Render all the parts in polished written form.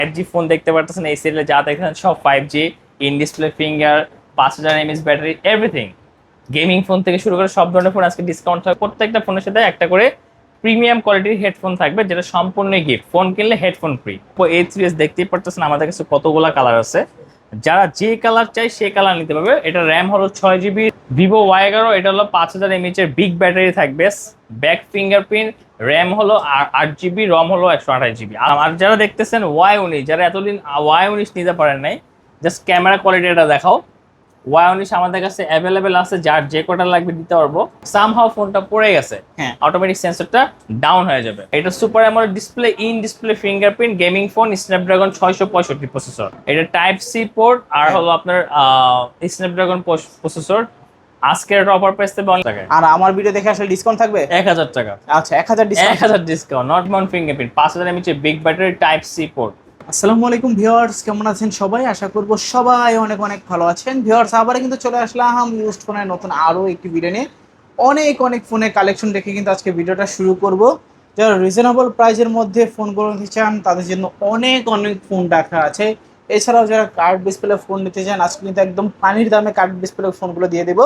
5G phone দেখতে পারতেছেন, এই সিরিয়ালে যা দেখেন সব 5G, in display finger, 5000 mAh battery, everything. Gaming phone থেকে শুরু করে সব ধরনের ফোন আজকে ডিসকাউন্ট থাকবে। প্রত্যেকটা ফোনের সাথে একটা করে প্রিমিয়াম কোয়ালিটির হেডফোন থাকবে, যেটা সম্পূর্ণ গিফট। ফোন কিনলে হেডফোন ফ্রি। A3s দেখতেই পারতেছেন আমাদের কাছে কতগুলা কালার আছে, যারা যে কালার চাই সে কালার নিতে পারবে। এটা র্যাম হলো 6 GB, ভিভো Y11, এটা হলো 5000 mAh এর বিগ ব্যাটারি থাকবে, ব্যাক ফিঙ্গারপ্রিন্ট, র্যাম হলো 8 GB, রম হলো 128 GB। আর যারা দেখতেছেন Y19, যারা এতদিন Y19 নিতে পারেন নাই, জাস্ট ক্যামেরা কোয়ালিটিটা দেখাও। Y19 আমাদের কাছে অ্যাভেলেবেল আছে, যার যে কটা লাগবে দিতে পারবো। সামহাও ফোনটা পড়ে গেছে, হ্যাঁ, অটোমেটিক সেন্সরটা ডাউন হয়ে যাবে। এটা super AMOLED display, in display fingerprint, gaming phone, Snapdragon 665 processor. এটা টাইপ সি পোর্ট আর হলো আপনার স্ন্যাপড্রাগন প্রসেসর। আজকের অফার প্রাইস থাকবে অনেক টাকা। আর আমার ভিডিও দেখে আসলে ডিসকাউন্ট থাকবে 1000 টাকা। আচ্ছা, 1000 discount. 1000 discount, not mount fingerprint, 5000 mAh big battery, type C port. আসসালামু আলাইকুম ভিউয়ার্স, কেমন আছেন সবাই? আশা করব সবাই অনেক অনেক ভালো আছেন। ভিউয়ার্স, আবার কিন্তু চলে আসলাম ইউজড ফোনের নতুন আরো একটি ভিডিও নিয়ে। অনেক অনেক ফোনের কালেকশন দেখে কিন্তু আজকে ভিডিওটা শুরু করব। যারা রিজনেবল প্রাইসের মধ্যে ফোনগুলো নিতে চান তাদের জন্য অনেক অনেক ফোন রাখা আছে। এছাড়াও যারা কার্ড ডিসপ্লে ফোন নিতে চান, আজকে কিন্তু একদম পানির দামে কার্ড ডিসপ্লে ফোনগুলো দিয়ে দেবো।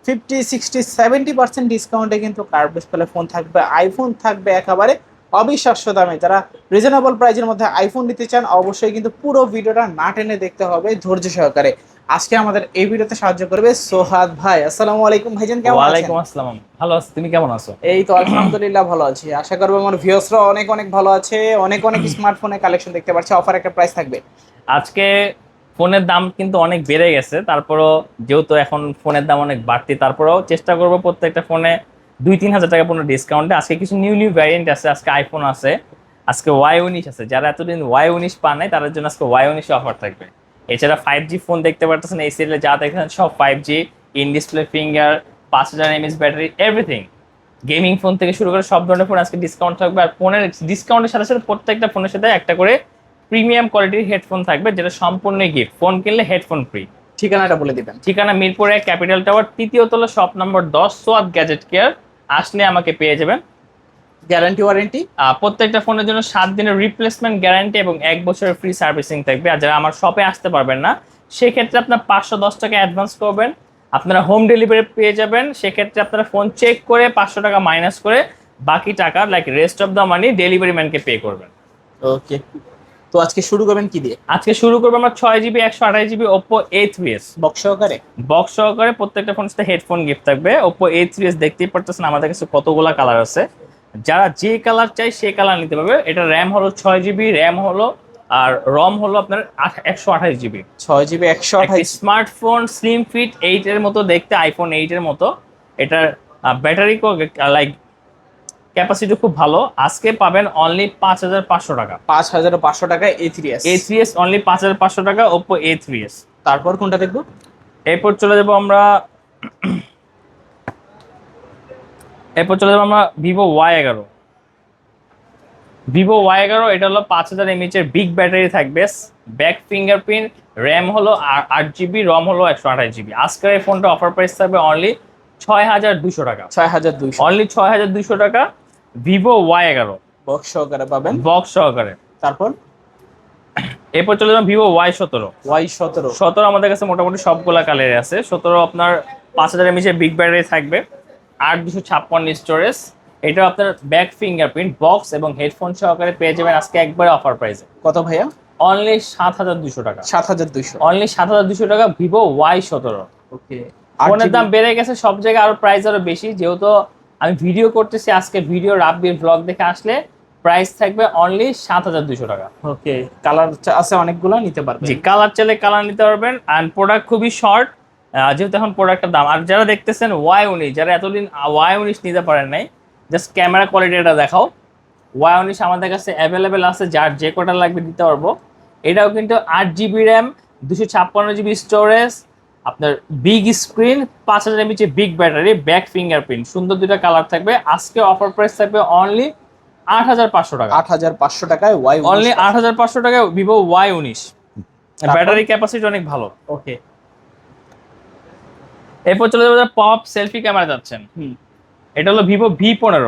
50, 60, 70% ডিসকাউন্টে কিন্তু কার্ড ডিসপ্লে ফোন থাকবে, আইফোন থাকবে একেবারে অবিশ্বাস্য দামে। যারা রিজনেবল প্রাইজের মধ্যে আইফোন নিতে চান অবশ্যই কিন্তু পুরো ভিডিওটা না টেনে দেখতে হবে, ধৈর্য সহকারে। আজকে আমাদের এই ভিডিওতে সাহায্য করবে সোহাদ ভাই। আসসালামু আলাইকুম ভাইজান, কেমন আছেন? ওয়ালাইকুম আসসালাম, ভালো আছি, তুমি কেমন আছো? এই তো আলহামদুলিল্লাহ ভালো আছি। আশা করবো আমার ভিউয়ার্সরা অনেক অনেক ভালো আছে। অনেক অনেক স্মার্টফোনের কালেকশন দেখতে পাচ্ছি, অফার একটা প্রাইস থাকবে আজকে। ফোনের দাম কিন্তু অনেক বেড়ে গেছে, তারপরও যেহেতু এখন ফোনের দাম অনেক বাড়তি, তারপরেও চেষ্টা করবো প্রত্যেকটা ফোনে 2-3 হাজার টাকা পর্যন্ত ডিসকাউন্টে। আজকে কিছু নিউ নিউ ভ্যারিয়েন্ট আছে, আজকে আইফোন আছে, আজকে Y19 আছে। যারা এতদিন Y19 পান নাই তাদের জন্য আজকে Y19 অফার থাকবে। এছাড়া 5G ফোন দেখতে পারতেছেন, এই সিরিয়ালে যা দেখেন সব 5G, in display finger, 5000 mAh battery, everything. Gaming phone থেকে শুরু করে সব ধরনের ফোন আজকে ডিসকাউন্ট থাকবে। আর ফোনের ডিসকাউন্টের সাথে সাথে প্রত্যেকটা ফোনের সাথে একটা করে প্রিমিয়াম কোয়ালিটির হেডফোন থাকবে, যেটা সম্পূর্ণ গিফট। ফোন কিনলে হেডফোন ফ্রি। ঠিকানাটা বলে দিবেন। ঠিকানা মিরপুরে ক্যাপিটাল টাওয়ার, 3য় তলা, শপ নম্বর 10, সোয়াদ গ্যাজেট কেয়ার। আসলে আমাকে পেয়ে যাবেন। গ্যারান্টি ওয়ারেন্টি প্রত্যেকটা ফোনের জন্য 7 দিনের রিপ্লেসমেন্ট গ্যারান্টি এবং 1 বছরের ফ্রি সার্ভিসিং থাকবে। আর যারা আমার শপে আসতে পারবেন না, সেক্ষেত্রে আপনার 510 টাকা অ্যাডভান্স করবেন, আপনারা হোম ডেলিভারি পেয়ে যাবেন। সেক্ষেত্রে আপনারা ফোন চেক করে 500 টাকা মাইনাস করে বাকি টাকা like rest of the money delivery ম্যানকে পে করবেন। ওকে, তো আজকে শুরু করবেন কি দিয়ে? আজকে শুরু করবো আমরা 6 GB 128 GB Oppo A3s box সহকারে। বক্স সহকারে। প্রত্যেকটা ফোনের সাথে হেডফোন গিফট থাকবে। Oppo A3s দেখতেই পারতেছেন আমাদের কাছে কতগুলা কালার আছে, যারা যে কালার চাই সে কালার নিতে পারবে। এটা র্যাম হলো 6 GB, র্যাম হলো আর রম হলো আপনার 128 GB। 6 GB 128। Smartphone, slim fit 8 এর মতো দেখতে, আইফোন 8 এর মতো। এটার ব্যাটারি লাইক ক্যাপাসিটি খুব ভালো। আজকে পাবেন অনলি 5500 টাকা। 5500 টাকায় A3s। A3s অনলি 5500 টাকা, Oppo A3s। তারপর কোনটা দেখবো? এরপর চলে যাবো আমরা ভিভো Y11। এটা হলো 5000 mAh এর বিগ ব্যাটারি থাকবে, ব্যাক ফিঙ্গারপ্রিন্ট, র্যাম হলো 8 GB, রম হলো 128 GB। আজকের এই ফোনটা অফার প্রাইস থাকবে অনলি 6200 টাকা। 6200 অনলি 6200 টাকা, ভিভো Y11 বক্স সহকারে পাবেন। বক্স সহকারে। তারপর এরপর চলে যাবো ভিভো Y17। Y17 আমাদের কাছে মোটামুটি সবগুলা কালারে আছে। 17 আপনার 5000 mAh এর বিগ ব্যাটারি থাকবে, 8256 স্টোরেজ। এটা আপনার ব্যাক ফিঙ্গারপ্রিন্ট, বক্স এবং হেডফোন সহকারে পেয়ে যাবেন আজকে একবারে অফার প্রাইসে। কত ভাইয়া? অনলি 7200 টাকা। 7200 অনলি 7200 টাকা, ভিভো Y17। ওকে, ফোনের দাম বেড়ে গেছে সব জায়গায়, আরো প্রাইস আরো বেশি। যেহেতু আমি ভিডিও করতেছি আজকে, ভিডিও রাব্বির ব্লগ দেখে আসলে প্রাইস থাকবে অনলি 7200 টাকা। ওকে, কালার আছে অনেকগুলো, নিতে পারবেন। জি, কালার চাইলে কালার নিতে পারবেন। আর প্রোডাক্ট খুবই শর্ট, যেহেতু এখন প্রোডাক্টের দাম। আর যারা দেখতেছেন Y19, যারা এতদিন Y19 নিতে পারেন নাই, জাস্ট ক্যামেরা কোয়ালিটিটা দেখাও। Y19 আমাদের কাছে অ্যাভেলেবেল আছে, যার যে কটা লাগবে দিতে পারবো। এটাও কিন্তু 8 GB র্যাম, 256 GB স্টোরেজ, আপনার big screen, 5000 mAh big battery, back fingerprint, সুন্দর দুইটা কালার থাকবে। আজকে অফার প্রাইস থাকবে অনলি 8500 টাকা। 8500 টাকায় Y19, অনলি 8500 টাকায় ভিভো Y19। ব্যাটারি ক্যাপাসিটি অনেক ভালো। ওকে, এরপর চলে যাবো পপ সেলফি ক্যামেরা যাচ্ছেন। এটা হলো ভিভো V15।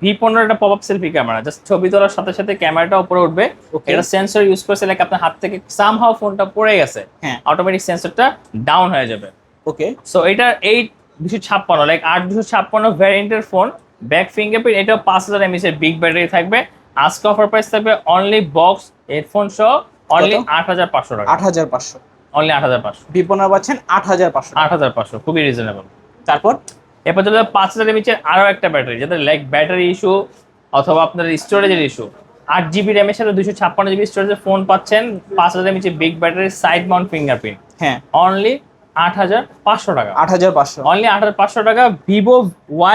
V15 একটা pop up selfie camera, just ছবি তোলার সাথে সাথে ক্যামেরাটা উপরে উঠবে। Okay. এটা সেন্সর ইউজ করছে, লাইক আপনার হাত থেকে সামহাউ ফোনটা পড়ে গেছে, হ্যাঁ অটোমেটিক সেন্সরটা ডাউন হয়ে যাবে। ওকে সো এটা 8256 লাইক 8256 ভ্যারিয়েন্টের ফোন, ব্যাক ফিঙ্গারপ্রিন্ট, এটাও 5000 mAh এর বিগ ব্যাটারি থাকবে। আজকে অফার প্রাইস থাকবে অনলি বক্স হেডফোন সহ অনলি 8500 টাকা। 8500 অনলি 8500। V15 পাচ্ছেন 8500 8500 খুবই রিজনেবল। তারপর এরপর চলে 5000 mAh আরো একটা ব্যাটারি, যাতে লাইক ব্যাটারি ইস্যু অথবা আপনার স্টোরেজের ইস্যু। 8GB র্যামের সাথে 256GB স্টোরেজের ফোন পাচ্ছেন, 5000 mAh big battery, side mount fingerprint, হ্যাঁ অনলি 8500 টাকা। 8500 অনলি 8500 টাকা। Vivo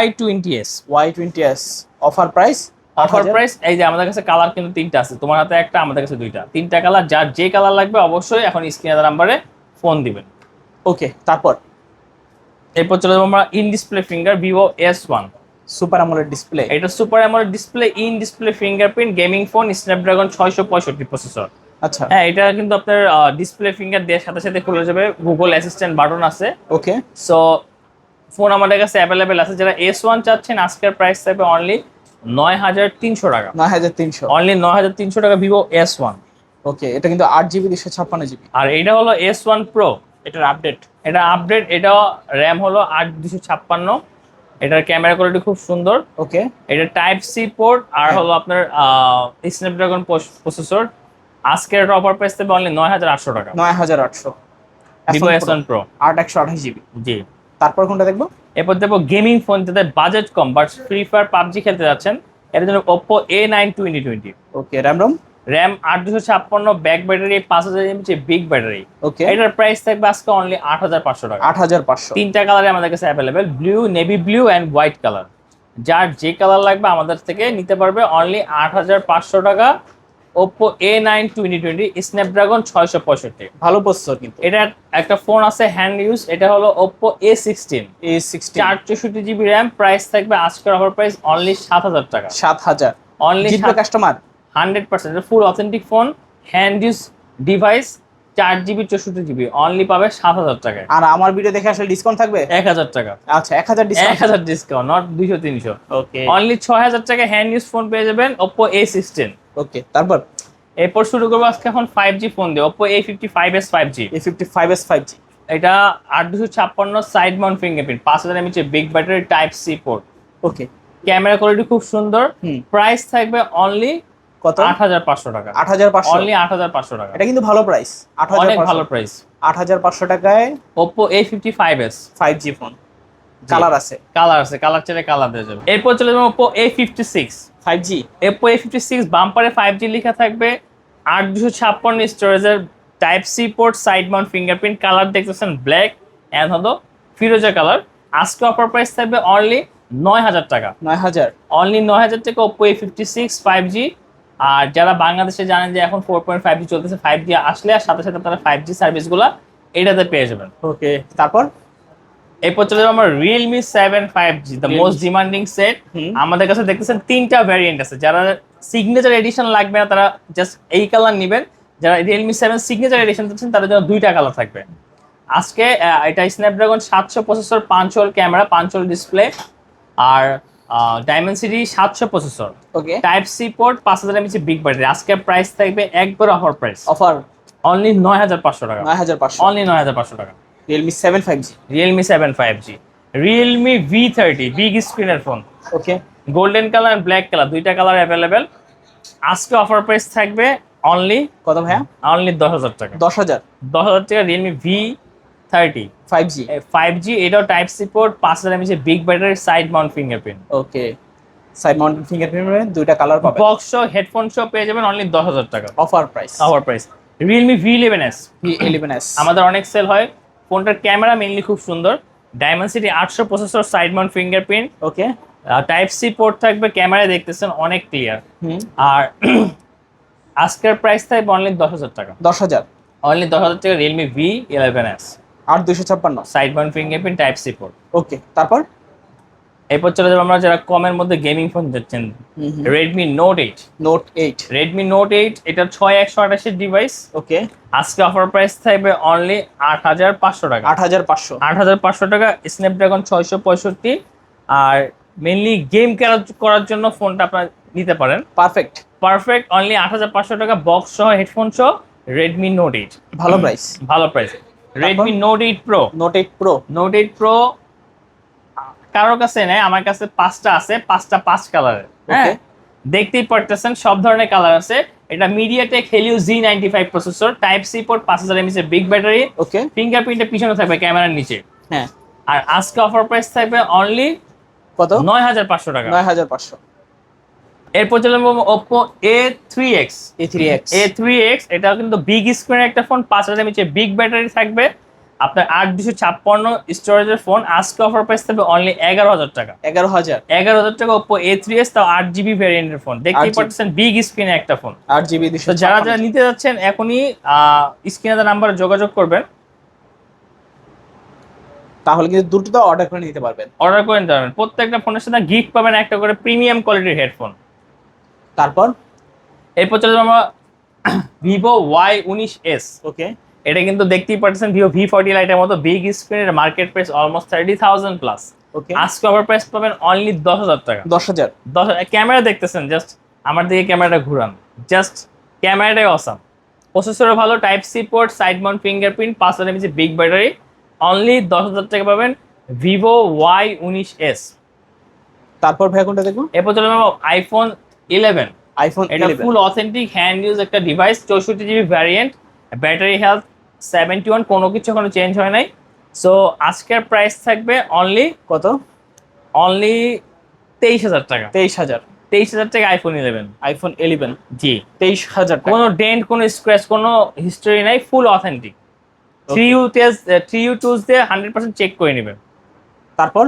Y20s Y20s offer price. Offer price. এই যে আমাদের কাছে কালার কিন্তু 3টা আছে, তোমার হাতে একটা, আমাদের কাছে 2টা, 3টা কালার। যার যে কালার লাগবে অবশ্যই এখন স্ক্রিনে নাম্বারে ফোন দিবেন। ওকে তারপর এরপর চলে যাবো আমরা in display finger Vivo S1। Super AMOLED display. এটা super AMOLED display, in display fingerprint, gaming phone, Snapdragon 665 processor. আচ্ছা হ্যাঁ, এটা কিন্তু আপনার ডিসপ্লে ফিঙ্গার দেওয়ার সাথে সাথে খুলে যাবে, গুগল অ্যাসিস্ট্যান্ট বাটন আছে। ওকে সো ফোন আমাদের কাছে অ্যাভেলেবেল আছে। যারা S1 চাচ্ছেন, আজকের প্রাইস থাকবে অনলি 9300 টাকা। 9300 অনলি 9300 টাকা ভিভো S1। ওকে এটা কিন্তু 8GB 256GB। আর এটা হলো S1 Pro, এটার আপডেট। এটা আপডেট, এটা র্যাম হলো 8256, এটার ক্যামেরা কোয়ালিটি খুব সুন্দর। ওকে এটা টাইপ সি পোর্ট আর হ্যাঁ। হলো আপনার স্ন্যাপড্রাগন প্রসেসর। আজকের এটা অফার প্রাইস থাকবে অনলি 9800 টাকা 9800 ভিভো S1 Pro। 128GB। জি। তারপর কোনটা দেখবো? এরপর দেখবো গেমিং ফোন, যাদের বাজেট কম বাট ফ্রি ফায়ার পাবজি খেলতে যাচ্ছেন, এর জন্য Oppo A9 2020। Okay RAM ROM. RAM 8256, back battery 5000 mAh big battery. Okay এটার প্রাইস থাকবে আজকে অনলি 8500 টাকা। 8500। 3টা কালারে আমাদের কাছে available, blue, navy blue and white colour. যার যে কালার লাগবে আমাদের থেকে নিতে পারবে অনলি 8500 টাকা। Oppo A9 2020 Snapdragon 665। ভালো প্রসেসর কিন্তু। এটার একটা ফোন আছে হ্যান্ড ইউজ, এটা হলো Oppo A16। A16 464GB RAM, price থাকবে আজকের অফার প্রাইস অনলি 7000 টাকা। 7000 অনলি জিতবে কাস্টমার। 100% ফুল authentic phone, hand use device, 4GB 64GB, only পাবে 7000 টাকায়। আর আমার ভিডিও দেখে আসলে ডিসকাউন্ট থাকবে 1000 টাকা। আচ্ছা 1000 discount. 1000 discount, not 200 300। Okay only 6000 টাকা হ্যান্ড ইউজ ফোন পেয়ে যাবেন Oppo A16। ওকে তারপর এরপর শুরু করবো আজকে এখন 5G ফোন দিয়ে, Oppo A55s 5G। A55s 5G। এটা 8256 side mount fingerprint, 5000 mAh big battery, type C port, okay camera quality খুব সুন্দর। হুম। প্রাইস থাকবে অনলি কত? 8500 টাকা। 8500 অনলি 8500 টাকা। এটা কিন্তু ভালো প্রাইস। অনেক 8500 ভালো প্রাইস। 8500 টাকায় Oppo A55s 5G phone. Colour আছে। কালার আছে, কালার চাইলে কালার দেওয়া যাবে। এরপর চলে যাবো Oppo A56 5G। Oppo A56 বাম্পারে 5G লেখা থাকবে, 8256 স্টোরেজের, type C port, side mount fingerprint, colour দেখতেছেন ব্ল্যাক এন্ড হলো ফিরোজা কালার। আজকে অফার প্রাইস থাকবে অনলি 9000 টাকা। 9000 অনলি 9000 টাকা Oppo A56 5G। আর যারা বাংলাদেশে জানেন যে এখন 4.5G চলতেছে, 5G আসলে আর সাথে সাথে আপনারা 5G সার্ভিসগুলো এটাতে পেয়ে যাবেন। ওকে তারপর এরপর চলে যাবো আমরা Realme 7 5G, the most demanding set. Hmm. আমাদের কাছে দেখতেছেন 3টা ভ্যারিয়েন্ট আছে। যারা সিগনেচার এডিশন লাগবে না তারা জাস্ট এই কালার নেবেন, যারা Realme 7 সিগনেচার এডিশন চাচ্ছেন তাদের জন্য 2টা কালার থাকবে। আজকে এটা Snapdragon 700 processor, 5 hole camera, 5 hole display, আর Dimensity 700 processor, okay type C port, 5000 mAh big battery. আজকে প্রাইস থাকবে একবার অফার প্রাইস অফার অনলি 9500 টাকা। 9500 অনলি 9500 টাকা। Realme 7 5G। Realme 7 5G, Realme V30 big স্ক্রিনের ফোন, okay golden colour and black colour, 2টা colour available. আজকে অফার প্রাইস থাকবে অনলি কত ভাইয়া? 10000 টাকা। 10000 10000 টাকা Realme V30 5G। 5G, এটাও type C port, 5000 mAh big battery, side mount fingerprint, okay side mounted fingerprint, 2টা কালার পাবেন। বক্স সহ হেডফোন সহ পেয়ে যাবেন অনলি 10000 টাকা offer price. Offer price. Realme V11s V11s আমাদের অনেক সেল হয়। ফোনটার ক্যামেরা মেইনলি খুব সুন্দর, Dimensity 800 processor, side mount fingerprint, okay type C port থাকবে, ক্যামেরা দেখতেছেন অনেক ক্লিয়ার। হুম আর আজকের প্রাইস থাকবে অনলি 10000 টাকা। 10000 অনলি 10000 টাকা Realme V11s, আর 256। Side mount fingerprint, type C port. Okay তারপর এরপর চলে যাবো আমরা যারা কমের মধ্যে গেমিং ফোন দেখছেন, Redmi Note 8। Note 8। Redmi Note 8 এটা 6128 এর ডিভাইস। ওকে আজকে অফার প্রাইস থাকবে অনলি 8500 টাকা। 8500 8500 টাকা, স্ন্যাপড্রাগন 665, আর মেইনলি গেম করার জন্য ফোনটা আপনারা নিতে পারেন। পারফেক্ট অনলি 8,500 টাকা বক্স সহ হেডফোন সহ রেডমি নোট 8। ভালো প্রাইস। ভালো price. Redmi note 8 pro. Note 8 pro কারোর কাছে নেই, আমার কাছে 5টা আছে, 5টা 5 কালারের। হ্যাঁ, দেখতেই পারতেছেন সব ধরনের কালার আছে। এটা MediaTek Helio Z95 processor, type C port, 5000 mAh এর বিগ ব্যাটারি। ওকে, ফিঙ্গারপ্রিন্টের পিছনে থাকবে ক্যামেরার নিচে। হ্যাঁ, আর আজকে অফার প্রাইস থাকবে অনলি কত? 9500 টাকা। 9500। এরপর চলে Oppo A3X। এটা কিন্তু বিগ স্ক্রিনের একটা ফোন, 5000 mAh বিগ ব্যাটারি থাকবে, আপনার 8256 স্টোরেজের ফোন। আজকে অফার প্রাইস থাকবে অনলি 11000 টাকা। 11000 টাকা Oppo A3X, তাও 8GB ভ্যারিয়েন্টের ফোন। দেখতেই পাচ্ছেন বিগ স্ক্রিনের একটা ফোন, 8GB। তো যারা নিতে যাচ্ছেন এখনই স্ক্রিনে দেওয়া নাম্বারে যোগাযোগ করবেন, তাহলে কিন্তু দ্রুত অর্ডার করে নিতে পারবেন। প্রত্যেকটা ফোনের সাথে গিফট পাবেন একটা করে প্রিমিয়াম কোয়ালিটির হেডফোন। তারপর এরপর চলে যাবো আমরা Vivo Y19s। ওকে, এটা কিন্তু দেখতেই পাচ্ছেন Vivo V40 লাইটের মতো বিগ স্ক্রিনের, মার্কেট প্রাইস অলমোস্ট 30,000 প্লাস। ওকে, আজকে অফার প্রাইস পাবেন অনলি 10,000 টাকা। 10,000। ক্যামেরা দেখতেছেন, জাস্ট আমার দিকে ক্যামেরাটা ঘুরান, জাস্ট ক্যামেরাটাই অসাম। প্রসেসরও ভালো, type C port, side mount fingerprint, 5000 mAh big battery. Only 10,000 টাকা পাবেন Vivo Y19s। তারপর ভাই কোনটা দেখবো? এরপর চলে যাবো iPhone 11। এটা 11। ফুল অথেন্টিক হ্যান্ড ইউজ একটা device, 64GB variant, battery health 71, কোনো কিছু এখনো চেঞ্জ হয় নাই। সো আজকের প্রাইস থাকবে অনলি কত? অনলি 23,000 টাকা। 23,000 টাকা iPhone 11। জি, 23,000 টাকা। কোনো ডেন্ট, কোনো স্ক্র্যাচ, কোনো হিস্টোরি নাই, ফুল অথেন্টিক। 3U টুলস দিয়ে 100% চেক করে নেবেন। তারপর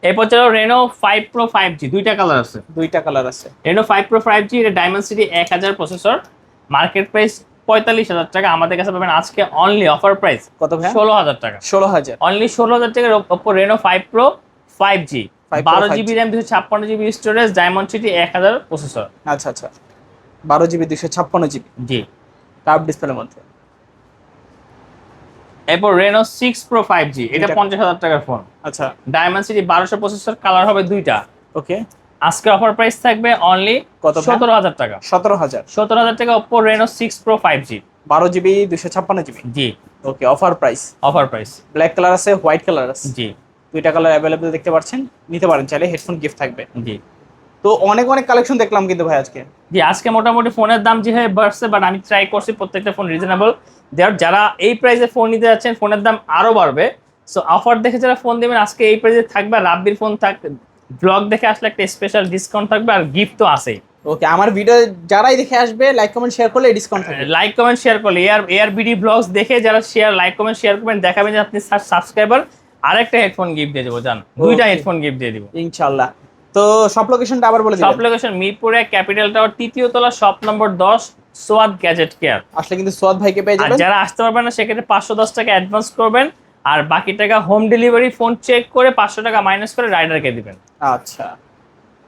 এরপর চলো Reno 5 Pro 5G, দুইটা কালার আছে। Reno 5 Pro 5G, এটা Dimensity 1000 প্রসেসর, মার্কেট প্রাইস 45,000 টাকা। আমাদের কাছে পাবেন আজকে অনলি অফার প্রাইস কত ভাই? 16,000 টাকা। 16,000। অনলি 16,000 টাকার Oppo Reno 5 Pro 5G, 12GB RAM, 256GB storage, Dimensity 1000 processor. আচ্ছা, 12GB 256GB। জি, কার্ভ ডিসপ্লের মধ্যে। এরপর Reno 6 Pro 5G, এটা 50,000 টাকার ফোন। আচ্ছা, Dimensity 1200 প্রসেসর, কালার হবে দুইটা। ওকে, আজকে অফার প্রাইস থাকবে অনলি কত? 17,000 টাকা। 17,000 টাকা Oppo Reno 6 Pro 5G, 12GB 256GB। জি, ওকে, অফার প্রাইস। ব্ল্যাক কালার আছে, হোয়াইট কালার আছে, জি, দুইটা কালার অ্যাভেলেবল দেখতে পাচ্ছেন, নিতে পারেন চাইলে, হেডফোন গিফট থাকবে। জি, তো অনেক কালেকশন দেখলাম কিন্তু ভাই আজকে। জি। আজকে মোটামুটি ফোনের দাম যেভাবে বাড়ছে, বাট আমি ট্রাই করছি প্রত্যেকটা ফোন রিজনেবল দেওয়ার। যারা এই প্রাইসে ফোন নিতে যাচ্ছেন, ফোনের দাম আরো বাড়বে। সো অফার দেখে যারা ফোন দেবেন আজকে এই প্রাইসে থাকবে। রাব্বির ফোন ব্লগ দেখে আসলে একটা স্পেশাল ডিসকাউন্ট থাকবে, আর গিফট তো আছেই। ওকে, আমার ভিডিও যারাই দেখে আসবে, লাইক কমেন্ট শেয়ার করলে ডিসকাউন্ট থাকবে। লাইক কমেন্ট শেয়ার করলে ARBD ব্লগস দেখে যারা লাইক কমেন্ট শেয়ার করবেন, দেখাবেন যে আপনি সাবস্ক্রাইবার, আরেকটা হেডফোন গিফট দিয়ে দেবো। জান, দুইটা হেডফোন গিফট দিয়ে দিব ইনশাআল্লাহ। তো সব লোকেশনটা আবার বলে দিন। সব লোকেশন মিরপুরে ক্যাপিটাল টাওয়ার 3য় তলা, শপ নম্বর 10, সোয়াদ গ্যাজেট কেয়ার। আসলে কিন্তু সোয়াদ ভাইকে পেয়ে আর যাবেন। যারা আসতে পারবেন না সেক্ষেত্রে 510 টাকা অ্যাডভান্স করবেন, আর বাকি টাকা হোম ডেলিভারি, ফোন চেক করে 500 টাকা মাইনাস করে রাইডারকে দিবেন। আচ্ছা,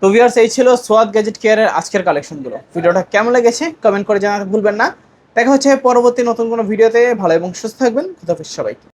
তো ভিউয়ার্স, এই ছিল সোয়াদ গ্যাজেট কেয়ারের আজকের কালেকশনগুলো। ভিডিওটা কেমন লেগেছে কমেন্ট করে জানাতে ভুলবেন না। দেখা হচ্ছে পরবর্তী নতুন কোনো ভিডিওতে। ভালো এবং সুস্থ থাকবেন। খুদাহাফেজ সবাইকে।